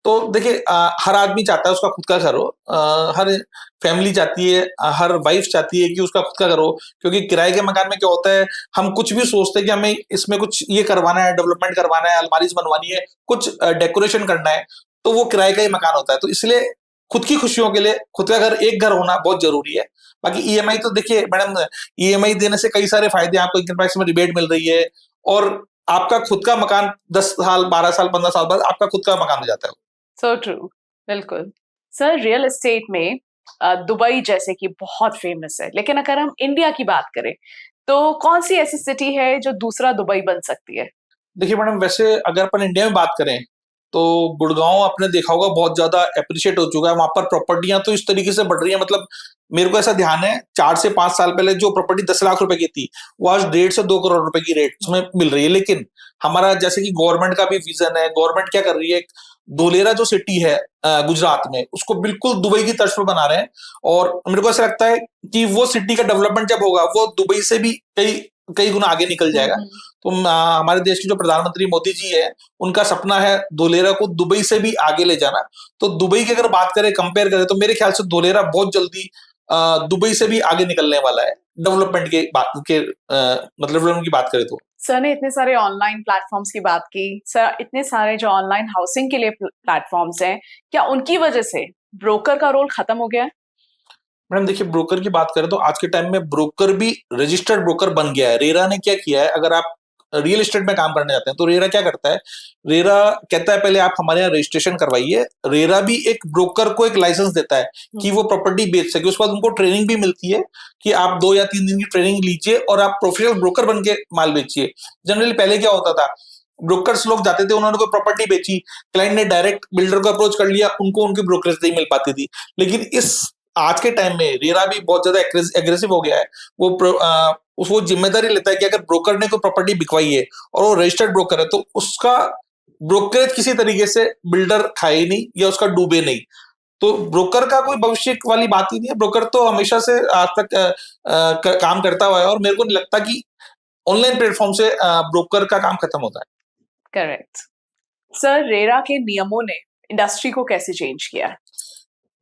तो देखिए हर आदमी चाहता है उसका खुद का घर हो, हर फैमिली चाहती है, हर वाइफ चाहती है कि उसका खुद का घर हो, क्योंकि किराए के मकान में क्या होता है, हम कुछ भी सोचते हैं कि हमें इसमें कुछ ये करवाना है, डेवलपमेंट करवाना है, अलमारीज बनवानी है, कुछ डेकोरेशन करना है, तो वो किराए का ही मकान होता है। तो इसलिए खुद की खुशियों के लिए खुद का घर, एक घर होना बहुत जरूरी है। बाकी ईएमआई तो देखिए मैडम, ईएमआई देने से कई सारे फायदे हैं, आपको इनकम टैक्स में रिबेट मिल रही है, और आपका खुद का मकान 10 साल, 12 साल, 15 साल बाद आपका खुद का मकान हो जाता है। सो ट्रू, बिल्कुल। सर, रियल एस्टेट में दुबई जैसे कि बहुत फेमस है, लेकिन अगर हम इंडिया की बात करें तो कौन सी ऐसी सिटी है जो दूसरा दुबई बन सकती है? देखिए मैडम, वैसे अगर अपन इंडिया में बात करें तो गुड़गांव आपने देखा होगा बहुत ज्यादा एप्रिशिएट हो चुका है। वहां पर प्रॉपर्टियां तो इस तरीके से बढ़ रही है, मतलब मेरे को ऐसा ध्यान है 4 से 5 साल पहले जो प्रॉपर्टी 10 लाख रुपए की थी, वो आज 1.5 से 2 करोड़ रुपए की रेट में मिल रही है। लेकिन हमारा जैसे कि गवर्नमेंट का भी विजन है, गवर्नमेंट क्या कर रही है, धोलेरा जो सिटी है गुजरात में, उसको बिल्कुल दुबई की तर्ज पर बना रहे हैं। और मेरे को ऐसा लगता है कि वो सिटी का डेवलपमेंट जब होगा, वो दुबई से भी कई कई गुना आगे निकल जाएगा। तो हमारे देश के जो प्रधानमंत्री मोदी जी है, उनका सपना है धोलेरा को दुबई से भी आगे ले जाना। तो दुबई की अगर बात करें, कंपेयर करें, तो मेरे ख्याल से धोलेरा बहुत जल्दी दुबई से भी आगे निकलने वाला है, डेवलपमेंट के बात के मतलब डेवलपमेंट की बात करें तो। सर ने इतने सारे ऑनलाइन प्लेटफॉर्म्स की बात की। सर, इतने सारे जो ऑनलाइन हाउसिंग के लिए प्लेटफॉर्म्स हैं, क्या उनकी वजह से ब्रोकर का रोल खत्म हो गया है? मैडम देखिए, ब्रोकर की बात करें तो आज के टाइम में ब्रोकर भी रजिस्टर्ड ब्रोकर बन गया है। रेरा ने क्या किया है, अगर आप रियल एस्टेट में काम करने जाते हैं तो रेरा क्या करता है, रेरा कहता है पहले आप हमारे यहाँ रजिस्ट्रेशन करवाइए। रेरा भी एक ब्रोकर को एक लाइसेंस देता है कि वो प्रॉपर्टी बेच सके। उसके बाद उनको ट्रेनिंग भी मिलती है कि आप 2 या 3 दिन की ट्रेनिंग लीजिए और आप प्रोफेशनल ब्रोकर बन के माल बेचिए। जनरली पहले क्या होता था, ब्रोकर्स लोग जाते थे, उन्होंने कोई प्रॉपर्टी बेची, क्लाइंट ने डायरेक्ट बिल्डर को अप्रोच कर लिया, उनको उनकी ब्रोकरेज नहीं मिल पाती थी। लेकिन इस आज के टाइम में रेरा भी बहुत ज्यादा एग्रेसिव हो गया है। वो जिम्मेदारी लेता है कि अगर ब्रोकर ने कोई प्रॉपर्टी बिकवाई है और वो रजिस्टर्ड ब्रोकर है, तो उसका ब्रोकरेज किसी तरीके से बिल्डर खाए नहीं या उसका डूबे नहीं। तो ब्रोकर का कोई भविष्य वाली बात ही नहीं है। ब्रोकर तो हमेशा से आज तक काम करता हुआ है, और मेरे को नहीं लगता कि ऑनलाइन प्लेटफॉर्म से ब्रोकर का काम खत्म होता है। करेक्ट। सर, रेरा के नियमों ने इंडस्ट्री को कैसे चेंज किया है?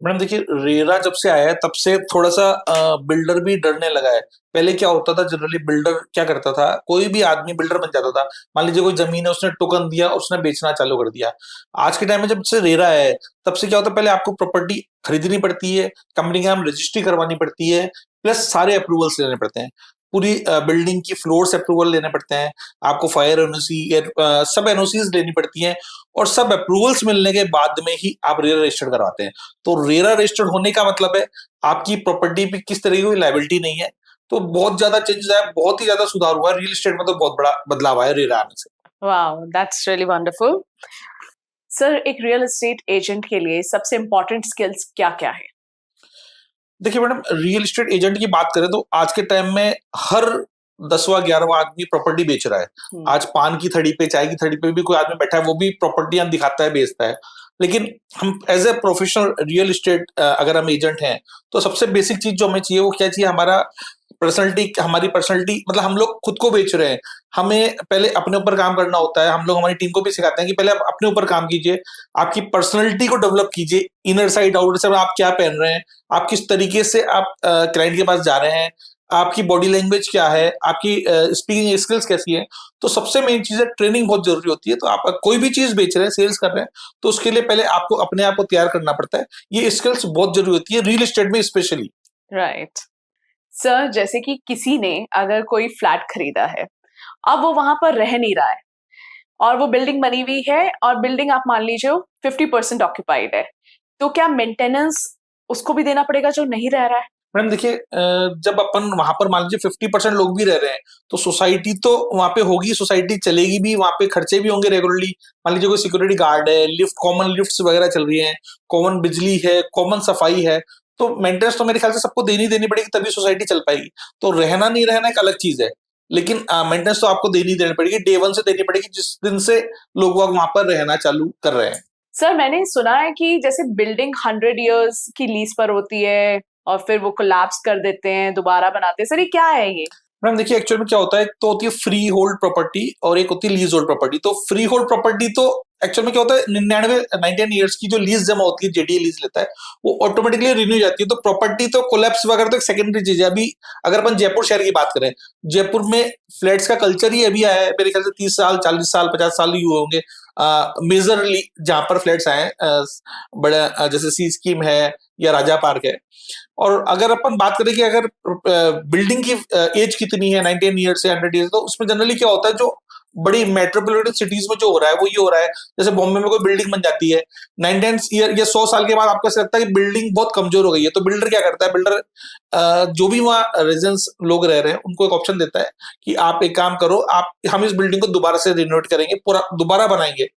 मैडम देखिए, रेरा जब से आया है तब से थोड़ा सा बिल्डर भी डरने लगा है। पहले क्या होता था, जनरली बिल्डर क्या करता था, कोई भी आदमी बिल्डर बन जाता था। मान लीजिए कोई जमीन है, उसने टोकन दिया, उसने बेचना चालू कर दिया। आज के टाइम में जब से रेरा है, तब से क्या होता है, पहले आपको प्रॉपर्टी खरीदनी पड़ती है, कंपनी के नाम रजिस्ट्री करवानी पड़ती है, प्लस सारे अप्रूवल्स लेने पड़ते हैं, पूरी बिल्डिंग की फ्लोर से अप्रूवल लेने पड़ते हैं, आपको फायर एनओसी, सब एनओसीज लेनी पड़ती हैं, और सब अप्रूवल्स मिलने के बाद में ही आप रेरा रजिस्टर्ड करवाते हैं। तो रेरा रजिस्टर्ड होने का मतलब है आपकी प्रॉपर्टी पे किस तरह की कोई लायबिलिटी नहीं है। तो बहुत ज्यादा चेंजेस आया, बहुत ही ज्यादा सुधार हुआ है रियल एस्टेट में, तो बहुत बड़ा बदलाव आया रेरा आने से। Wow, that's really wonderful. Sir, एक रियल एस्टेट एजेंट के लिए सबसे इंपॉर्टेंट स्किल्स क्या-क्या है? देखिए मैडम, रियल एस्टेट एजेंट की बात करें तो आज के टाइम में हर 10वां 11वां आदमी प्रॉपर्टी बेच रहा है। आज पान की थड़ी पे, चाय की थड़ी पे भी कोई आदमी बैठा है, वो भी प्रॉपर्टियां दिखाता है, बेचता है। लेकिन हम as a professional real estate अगर हम एजेंट हैं, तो सबसे बेसिक चीज जो हमें चाहिए वो क्या चाहिए, हमारी पर्सनैलिटी, मतलब हम लोग खुद को बेच रहे हैं, हमें पहले अपने ऊपर काम करना होता है। हम लोग हमारी टीम को भी सिखाते हैं कि पहले आप अपने ऊपर काम कीजिए, आपकी पर्सनैलिटी को डेवलप कीजिए, इनर साइड आउटर साइड, आप क्या पहन रहे हैं, आप किस तरीके से आप क्लाइंट के पास जा रहे हैं, आपकी बॉडी लैंग्वेज क्या है, आपकी स्पीकिंग स्किल्स कैसी है। तो सबसे मेन चीज है, ट्रेनिंग बहुत जरूरी होती है। तो आप कोई भी चीज बेच रहे हैं, सेल्स कर रहे हैं, तो उसके लिए पहले आपको अपने आप को तैयार करना पड़ता है। ये स्किल्स बहुत जरूरी होती है, रियल एस्टेट में स्पेशली। राइट। सर, जैसे कि किसी ने अगर कोई फ्लैट खरीदा है, अब वो वहां पर रह नहीं रहा है और वो बिल्डिंग बनी हुई है और बिल्डिंग आप मान लीजिए 50% ऑक्यूपाइड है, तो क्या मेंटेनेंस उसको भी देना पड़ेगा जो नहीं रह रहा है? मैडम देखिए, जब अपन वहां पर मान लीजिए 50% लोग भी रह रहे हैं, तो सोसाइटी तो वहां पे होगी, सोसाइटी चलेगी भी, वहां पे खर्चे भी होंगे रेगुलरली। मान लीजिए कोई सिक्योरिटी गार्ड है, लिफ्ट, कॉमन लिफ्ट्स वगैरह चल रही हैं, कॉमन बिजली है, कॉमन सफाई है, तो मेंटेनेंस तो मेरे ख्याल से सबको देनी पड़ेगी, तभी सोसाइटी चल पाएगी। तो रहना नहीं रहना एक अलग चीज है, लेकिन मेंटेनेंस तो आपको देनी पड़ेगी, डे 1 से देनी पड़ेगी, जिस दिन से लोग वहां पर रहना चालू कर रहे हैं। सर मैंने सुना है कि जैसे बिल्डिंग 100 इयर्स की लीज पर होती है और फिर वो कोलैप्स कर देते हैं, दोबारा बनाते हैं। सर ये क्या है ये? मैम देखिए, एक्चुअल में क्या होता है, एक तो होती है फ्री होल्ड प्रॉपर्टी और एक होती है लीज होल्ड प्रॉपर्टी। तो फ्री होल्ड प्रॉपर्टी तो एक्चुअल में क्या होता है, 99 की जो लीज जमा होती है, जेडीए लीज लेता है, वो ऑटोमेटिकली रिन्यू जाती है। तो प्रॉपर्टी तो कोलैप्स वगैरह तो एक सेकेंडरी चीज है। अभी अगर अपन जयपुर शहर की बात करें, जयपुर में फ्लैट्स का कल्चर ही अभी आया है, मेरे ख्याल से 30 साल, 40 साल, 50 साल ही हुए होंगे मेजरली जहां पर फ्लैट्स आए हैं। बड़े जैसे सी स्कीम है या राजा पार्क है। और अगर अपन बात करें कि अगर बिल्डिंग की एज कितनी है, 19 ईयर से 100 ईयर, तो उसमें जनरली क्या होता है, जो बड़ी मेट्रोपॉलिटन सिटीज में जो हो रहा है वो ये हो रहा है, जैसे बॉम्बे में कोई बिल्डिंग बन जाती है 19 ईयर या 100 साल के बाद आपको ऐसा लगता है कि बिल्डिंग बहुत कमजोर हो गई है, तो बिल्डर क्या करता है, बिल्डर जो भी वहाँ रेजिडेंट्स लोग रह रहे हैं उनको एक ऑप्शन देता है कि आप एक काम करो, आप हम इस बिल्डिंग को दोबारा से रिनोवेट करेंगे, पूरा दोबारा बनाएंगे।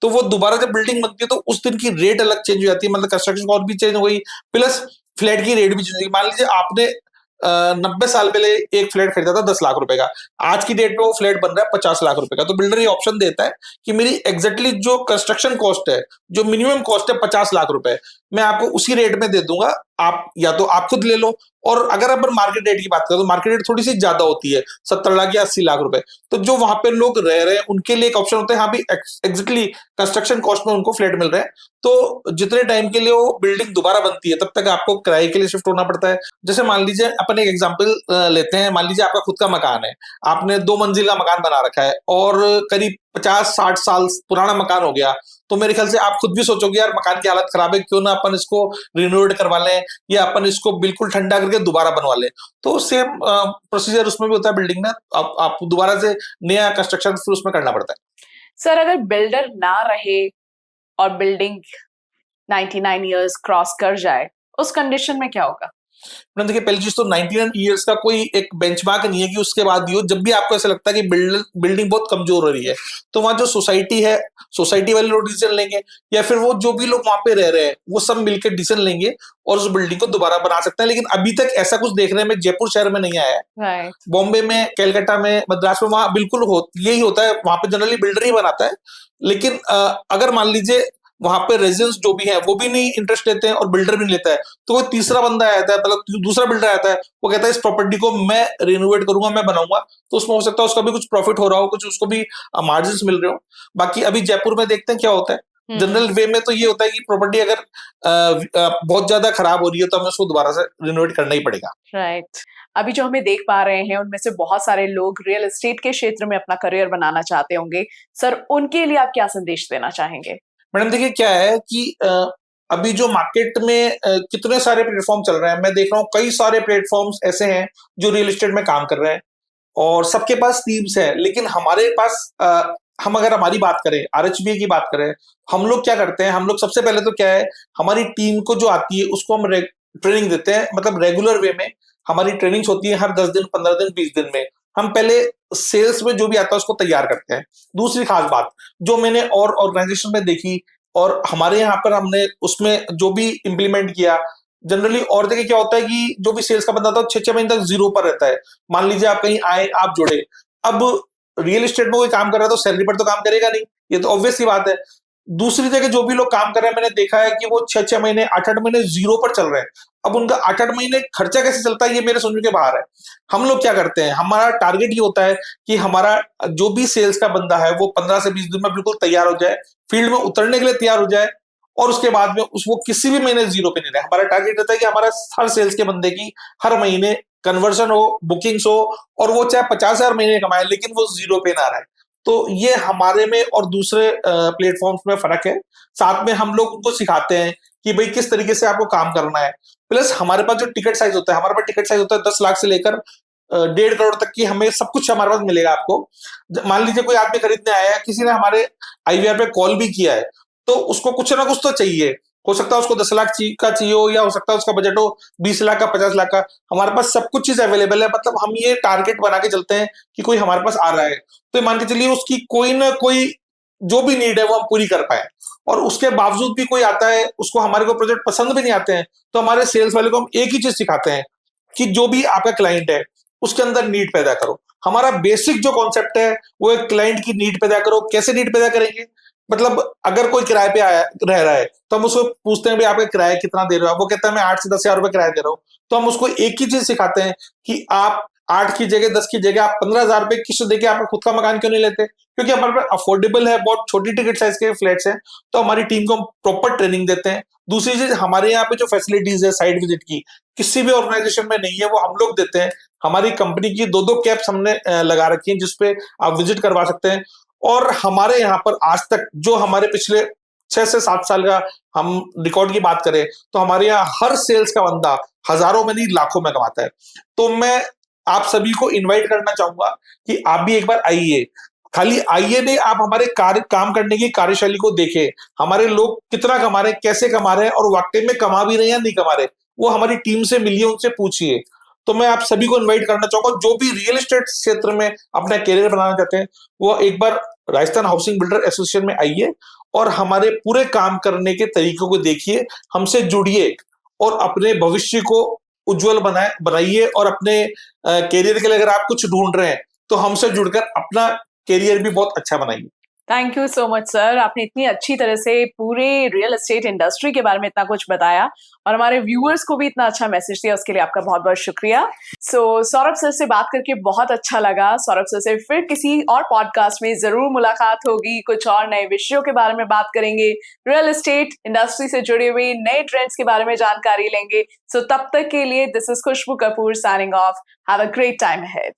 तो वो दोबारा जब बिल्डिंग बनती है तो उस दिन की रेट अलग चेंज हो जाती है, मतलब कंस्ट्रक्शन कॉस्ट भी चेंज हो गई, प्लस फ्लैट की रेट भी चेंज होगी। मान लीजिए आपने 90 साल पहले एक फ्लैट खरीदा था 10 लाख रुपए का, आज की डेट में वो फ्लैट बन रहा है 50 लाख रुपए का। तो बिल्डर ये ऑप्शन देता है कि मेरी एग्जैक्टली जो कंस्ट्रक्शन कॉस्ट है, जो मिनिमम कॉस्ट है 50 लाख रुपए, मैं आपको उसी रेट में दे दूंगा, आप या तो आप खुद ले लो। और अगर अपन मार्केट रेट की बात करें तो मार्केट रेट थोड़ी सी ज्यादा होती है, 70 लाख या 80 लाख रुपए। तो जो वहां पे लोग रह रहे हैं उनके लिए एक ऑप्शन होता है, हाँ भी एग्जैक्टली कंस्ट्रक्शन कॉस्ट में उनको फ्लैट मिल रहा है। तो जितने टाइम के लिए वो बिल्डिंग दोबारा बनती है तब तक आपको किराए के लिए शिफ्ट होना पड़ता है। जैसे मान लीजिए अपन एक एग्जांपल लेते हैं, मान लीजिए आपका खुद का मकान है, आपने 2 मंजिल का मकान बना रखा है और करीब 50-60 साल पुराना मकान हो गया। तो मेरे ख्याल से आप खुद भी सोचोगे यार मकान की हालत खराब है, क्यों ना अपन इसको रिनोवेट करवा लें या अपन इसको बिल्कुल ठंडा करके दोबारा बनवा लें। तो सेम प्रोसीजर उसमें भी होता है बिल्डिंग में, आप दोबारा से नया कंस्ट्रक्शन फिर उसमें करना पड़ता है। सर अगर बिल्डर ना रहे और बिल्डिंग 99 इयर्स क्रॉस कर जाए, उस कंडीशन में क्या होगा? मैंने देखिए, पहली चीज तो 99 ईयर्स का कोई एक बेंचमार्क नहीं है कि उसके बाद भी हो। जब भी आपको ऐसा लगता है कि बिल्डिंग बहुत कमजोर हो रही है, तो वहां जो सोसाइटी है, सोसाइटी वाले लोग डिसीजन लेंगे, या फिर वो जो भी लोग वहां पे रह रहे हैं वो सब मिलकर डिसीजन लेंगे और उस बिल्डिंग को दोबारा बना सकते हैं। लेकिन अभी तक ऐसा कुछ देखने में जयपुर शहर में नहीं आया है। राइट। बॉम्बे में, कलकत्ता में, मद्रास में वहां बिल्कुल यही होता है, वहां पे जनरली बिल्डर ही बनाता है। लेकिन अगर मान लीजिए वहां पे रेजिडेंट्स जो भी है वो भी नहीं इंटरेस्ट लेते हैं और बिल्डर भी नहीं लेता है, तो कोई तीसरा बंदा आता है, मतलब दूसरा बिल्डर आता है, वो कहता है इस प्रॉपर्टी को मैं रिनोवेट करूंगा, मैं बनाऊंगा। तो उसमें हो सकता है उसका भी कुछ प्रॉफिट हो रहा हो, कुछ उसको भी मार्जिन मिल रहे हो। बाकी अभी जयपुर में देखते हैं क्या होता है। जनरल वे में तो ये होता है कि प्रॉपर्टी अगर बहुत ज्यादा खराब हो रही है तो हमें उसको दोबारा से रिनोवेट करना ही पड़ेगा। राइट। अभी जो हमें देख पा रहे हैं उनमें से बहुत सारे लोग रियल एस्टेट के क्षेत्र में अपना करियर बनाना चाहते होंगे। सर उनके लिए आप क्या संदेश देना चाहेंगे? मैडम देखिए, क्या है कि अभी जो मार्केट में कितने सारे प्लेटफॉर्म चल रहे हैं, मैं देख रहा हूँ कई सारे प्लेटफॉर्म्स ऐसे हैं जो रियल एस्टेट में काम कर रहे हैं और सबके पास टीम्स है। लेकिन हमारे पास हम अगर हमारी बात करें, आरएचबीए की बात करें, हम लोग क्या करते हैं, हम लोग सबसे पहले तो क्या है, हमारी टीम को जो आती है उसको हम ट्रेनिंग देते हैं, मतलब रेगुलर वे में हमारी ट्रेनिंग्स होती है, हर 10 दिन, 15 दिन, 20 दिन में हम पहले सेल्स में जो भी आता है उसको तैयार करते हैं। दूसरी खास बात जो मैंने और ऑर्गेनाइजेशन में देखी और हमारे यहाँ पर हमने उसमें जो भी इम्प्लीमेंट किया, जनरली और देखिए क्या होता है कि जो भी सेल्स का बंदा था 6-6 महीने तक जीरो पर रहता है। मान लीजिए आप कहीं आए, आप जुड़े, अब रियल एस्टेट में कोई काम कर रहा है तो सैलरी पर तो काम करेगा नहीं, ये तो ऑब्वियस सी बात है। दूसरी जगह जो भी लोग काम कर रहे हैं मैंने देखा है कि वो 6-6 महीने, 8-8 महीने जीरो पर चल रहे हैं। अब उनका 8-8 महीने खर्चा कैसे चलता है ये मेरे समझ के बाहर है। हम लोग क्या करते हैं, हमारा टारगेट ये होता है कि हमारा जो भी सेल्स का बंदा है वो 15 से 20 दिन में बिल्कुल तैयार हो जाए, फील्ड में उतरने के लिए तैयार हो जाए, और उसके बाद में वो किसी भी महीने जीरो पे नहीं रहे। हमारा टारगेट रहता है कि हमारा हर सेल्स के बंदे की हर महीने कन्वर्जन हो, बुकिंग्स हो, और वो चाहे 50,000 महीने कमाए लेकिन वो जीरो पे ना रहे। तो ये हमारे में और दूसरे प्लेटफॉर्म्स में फर्क है। साथ में हम लोग उनको सिखाते हैं कि भाई किस तरीके से आपको काम करना है। प्लस हमारे पास जो टिकट साइज होता है, हमारे पास टिकट साइज होता है 10 लाख से लेकर 1.5 करोड़ तक की, हमें सब कुछ हमारे पास मिलेगा आपको। मान लीजिए कोई आदमी खरीदने आया है, किसी ने हमारे आईवीआर पे कॉल भी किया है, तो उसको कुछ ना कुछ तो चाहिए। हो सकता है उसको 10 लाख का चाहिए हो, या हो सकता है उसका बजट हो 20 लाख का, 50 लाख का। हमारे पास सब कुछ चीज अवेलेबल है, मतलब हम ये टारगेट बना के चलते हैं कि कोई हमारे पास आ रहा है तो मान के चलिए उसकी कोई ना कोई जो भी नीड है वो हम पूरी कर पाए। और उसके बावजूद भी कोई आता है, उसको हमारे को प्रोजेक्ट पसंद भी नहीं आते हैं, तो हमारे सेल्स वाले को हम एक ही चीज सिखाते हैं कि जो भी आपका क्लाइंट है उसके अंदर नीड पैदा करो। हमारा बेसिक जो कॉन्सेप्ट है वो एक क्लाइंट की नीड पैदा करो। कैसे नीड पैदा करेंगे? मतलब अगर कोई किराए पे आया रह रहा है तो हम उसको पूछते हैं भाई आपका किराया कितना दे रहे हो, वो कहता है मैं 8 से 10 हजार रुपए किराया दे रहा हूँ। तो हम उसको एक ही चीज सिखाते हैं कि आप 8 की जगह 10 की जगह आप 15 हजार रुपए किस्त देके आप खुद का मकान क्यों नहीं लेते, क्योंकि हमारे पास अफोर्डेबल है, बहुत छोटी टिकट साइज के फ्लैट्स हैं। तो हमारी टीम को हम प्रॉपर ट्रेनिंग देते हैं। दूसरी चीज, हमारे यहाँ पे जो फैसिलिटीज है साइट विजिट की, किसी भी ऑर्गेनाइजेशन में नहीं है, वो हम लोग देते हैं। हमारी कंपनी की 2-2 कैब्स हमने लगा रखी है जिसपे आप विजिट करवा सकते हैं। और हमारे यहाँ पर आज तक जो हमारे पिछले 6 से 7 साल का हम रिकॉर्ड की बात करें तो हमारे यहाँ हर सेल्स का बंदा हजारों में नहीं लाखों में कमाता है। तो मैं आप सभी को इनवाइट करना चाहूंगा कि आप भी एक बार आइए। खाली आइए नहीं, आप हमारे कार्य काम करने की कार्यशैली को देखें। हमारे लोग कितना कमा रहे हैं, कैसे कमा रहे हैं और वाकई में कमा भी रहे हैं या नहीं कमा रहे, वो हमारी टीम से मिलिए, उनसे पूछिए। तो मैं आप सभी को इनवाइट करना चाहूंगा जो भी रियल एस्टेट क्षेत्र में अपना करियर बनाना चाहते हैं, वो एक बार राजस्थान हाउसिंग बिल्डर एसोसिएशन में आइए और हमारे पूरे काम करने के तरीकों को देखिए, हमसे जुड़िए और अपने भविष्य को उज्जवल बनाइए। और अपने करियर के लिए अगर आप कुछ ढूंढ रहे हैं तो हमसे जुड़कर अपना करियर भी बहुत अच्छा बनाइए। Thank you so much sir, आपने इतनी अच्छी तरह से पूरे रियल एस्टेट इंडस्ट्री के बारे में इतना कुछ बताया और हमारे व्यूअर्स को भी इतना अच्छा मैसेज दिया, उसके लिए आपका बहुत बहुत शुक्रिया। सौरभ सर से बात करके बहुत अच्छा लगा। सौरभ सर से फिर किसी और पॉडकास्ट में जरूर मुलाकात होगी, कुछ और नए विषयों के बारे में बात करेंगे, रियल एस्टेट इंडस्ट्री से जुड़े हुए नए ट्रेंड्स के बारे में जानकारी लेंगे। तब तक के लिए this is Khushboo Kapoor signing off. Have a great time ahead.